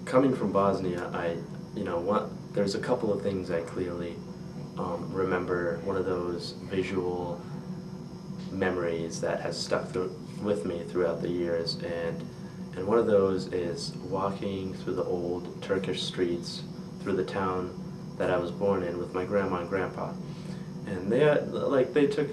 Coming from Bosnia, there's a couple of things I clearly remember. One of those visual memories that has stuck with me throughout the years, and one of those is walking through the old Turkish streets through the town that I was born in with my grandma and grandpa, and they took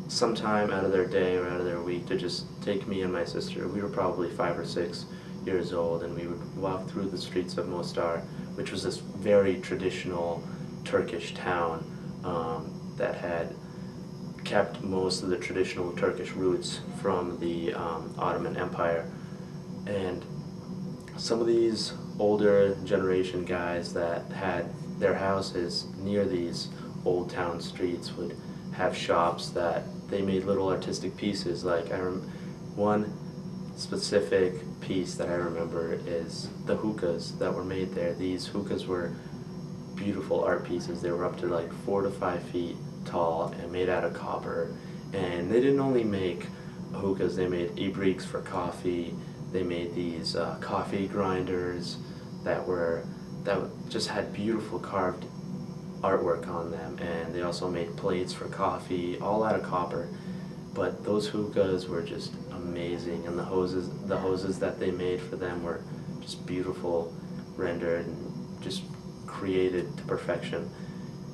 some time out of their day or out of their week to just take me and my sister. We were probably 5 or 6 years old, and we would walk through the streets of Mostar, which was this very traditional Turkish town that had kept most of the traditional Turkish roots from the Ottoman Empire. And some of these older generation guys that had their houses near these old town streets would have shops that they made little artistic pieces. One specific piece that I remember is the hookahs that were made there. These hookahs were beautiful art pieces. They were up to like 4 to 5 feet tall and made out of copper. And they didn't only make hookahs, they made ibriks for coffee. They made these coffee grinders that just had beautiful carved artwork on them, and they also made plates for coffee, all out of copper. But those hookahs were just amazing, and the hoses that they made for them were just beautiful, rendered, and just created to perfection.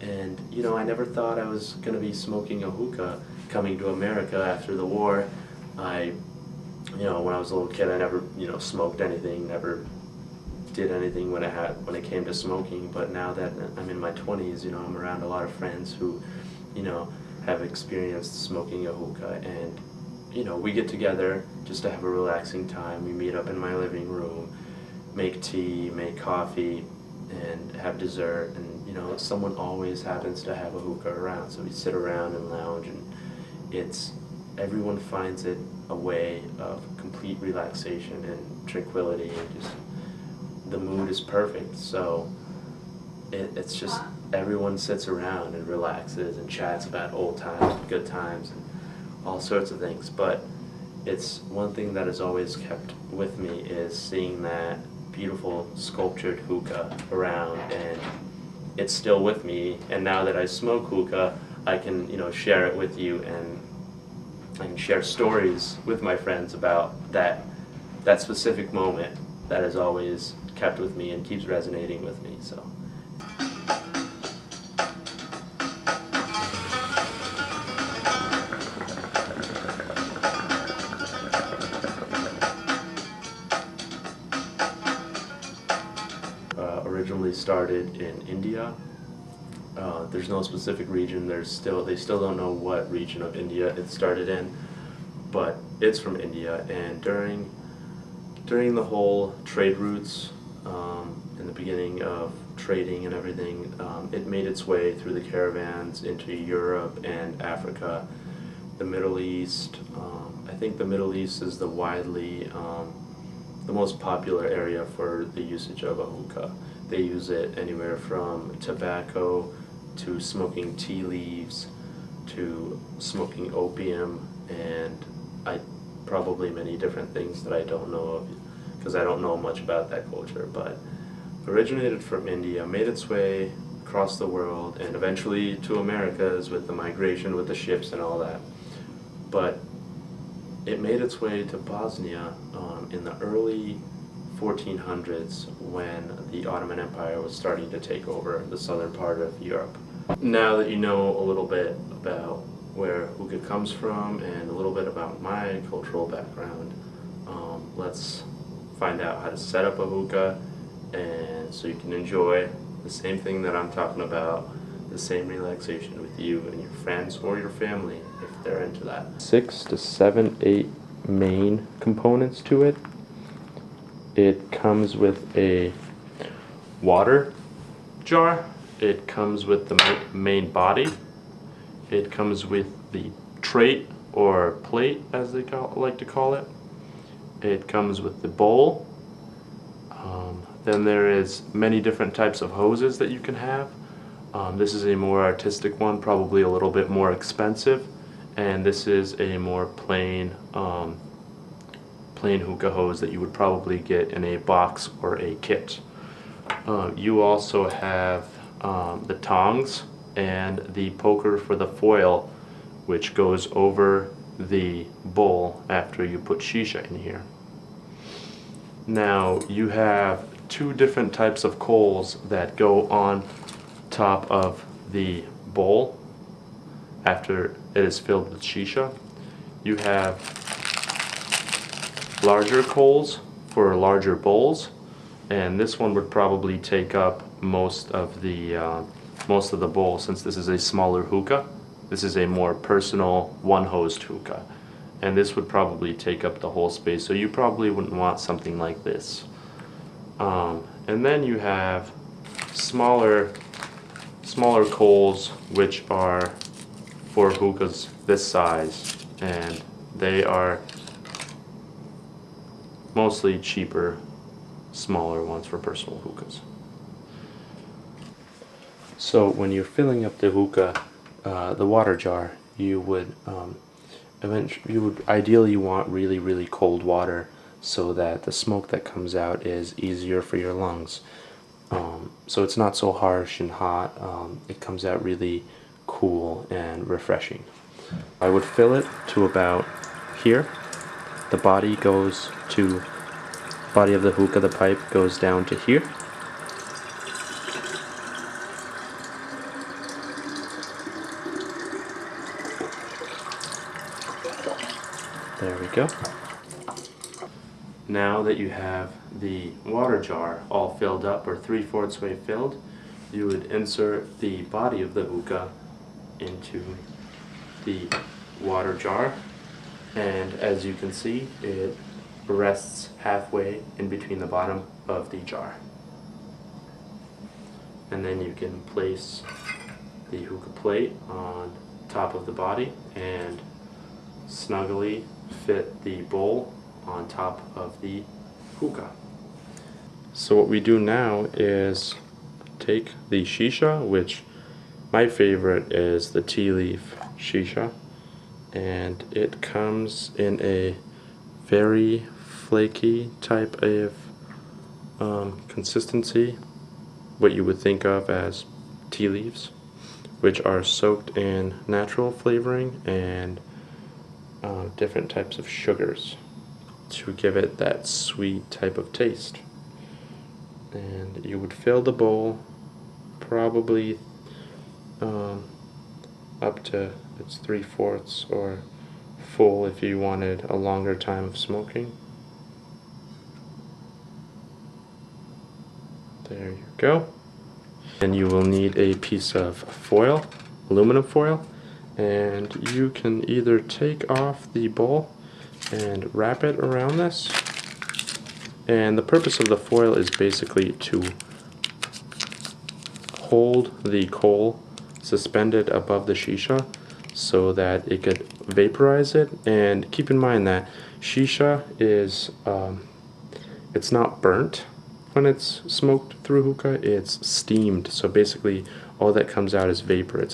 And I never thought I was going to be smoking a hookah coming to America after the war. When I was a little kid, I never, smoked anything, never did anything when it came to smoking. But now that I'm in my 20s, I'm around a lot of friends who, have experienced smoking a hookah, and we get together just to have a relaxing time. We meet up in my living room, make tea, make coffee, and have dessert, and someone always happens to have a hookah around, so we sit around and lounge, and everyone finds it a way of complete relaxation and tranquility, and just the mood is perfect. So it's just everyone sits around and relaxes and chats about old times and good times and all sorts of things. But it's one thing that has always kept with me is seeing that beautiful sculptured hookah around, and it's still with me. And now that I smoke hookah, I can share it with you, and I can share stories with my friends about that specific moment that has always kept with me and keeps resonating with me. So. Originally started in India. There's no specific region. They still don't know what region of India it started in, but it's from India. And during the whole trade routes, in the beginning of trading and everything, it made its way through the caravans into Europe and Africa, the Middle East. I think the Middle East is the most popular area for the usage of a hookah. They use it anywhere from tobacco to smoking tea leaves to smoking opium, and probably many different things that I don't know of because I don't know much about that culture. But originated from India, made its way across the world, and eventually to Americas with the migration with the ships and all that. But it made its way to Bosnia in the early 1400s when the Ottoman Empire was starting to take over the southern part of Europe. Now that you know a little bit about where hookah comes from and a little bit about my cultural background, let's find out how to set up a hookah, and so you can enjoy the same thing that I'm talking about, the same relaxation with you and your friends or your family if they're into that. 6 to 7, 8 main components to it. It comes with a water jar. It comes with the main body. It comes with the trait or plate, as they like to call it. It comes with the bowl. Then there is many different types of hoses that you can have. This is a more artistic one, probably a little bit more expensive, and this is a more plain plain hookah hose that you would probably get in a box or a kit. You also have the tongs and the poker for the foil, which goes over the bowl after you put shisha in here. Now you have two different types of coals that go on top of the bowl after it is filled with shisha. You have larger coals for larger bowls, and this one would probably take up most of the bowl, since this is a smaller hookah. This is a more personal one-hosed hookah, and this would probably take up the whole space, so you probably wouldn't want something like this. And then you have smaller coals, which are for hookahs this size, and they are mostly cheaper, smaller ones for personal hookahs. So when you're filling up the hookah, the water jar, you would ideally want really cold water, so that the smoke that comes out is easier for your lungs. So it's not so harsh and hot. It comes out really cool and refreshing. I would fill it to about here. The body goes to, body of the hookah, the pipe goes down to here. There we go. Now that you have the water jar all filled up, or 3/4 way filled, you would insert the body of the hookah into the water jar, and as you can see, it rests halfway in between the bottom of the jar. And then you can place the hookah plate on top of the body and snugly fit the bowl on top of the hookah. So what we do now is take the shisha, which my favorite is the tea leaf shisha, and it comes in a very flaky type of consistency, what you would think of as tea leaves, which are soaked in natural flavoring and different types of sugars to give it that sweet type of taste. And you would fill the bowl probably up to its 3/4 or full if you wanted a longer time of smoking. There you go. And you will need a piece of foil, aluminum foil, and you can either take off the bowl and wrap it around this. And the purpose of the foil is basically to hold the coal suspended above the shisha so that it could vaporize it. And keep in mind that shisha is it's not burnt when it's smoked through hookah, it's steamed, so basically all that comes out is vapor.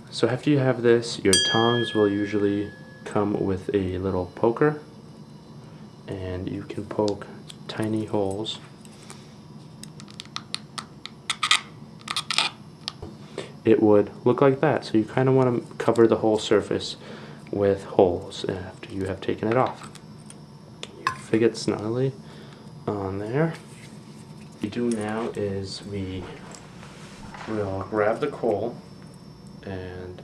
So after you have this, your tongs will usually come with a little poker, and you can poke tiny holes. It would look like that, so you kind of want to cover the whole surface with holes after you have taken it off. You fit it snugly on there. What we do now is we will grab the coal and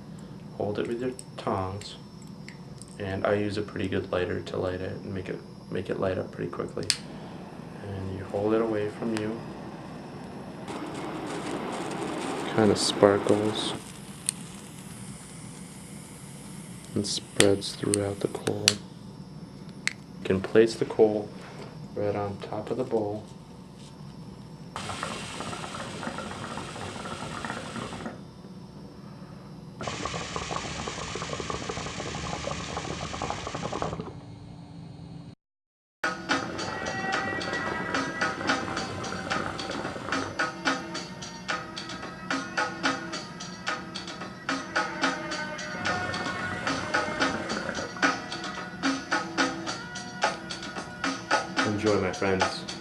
hold it with your tongs, and I use a pretty good lighter to light it and make it light up pretty quickly. And you hold it away from you. Kind of sparkles and spreads throughout the coal. You can place the coal right on top of the bowl. friends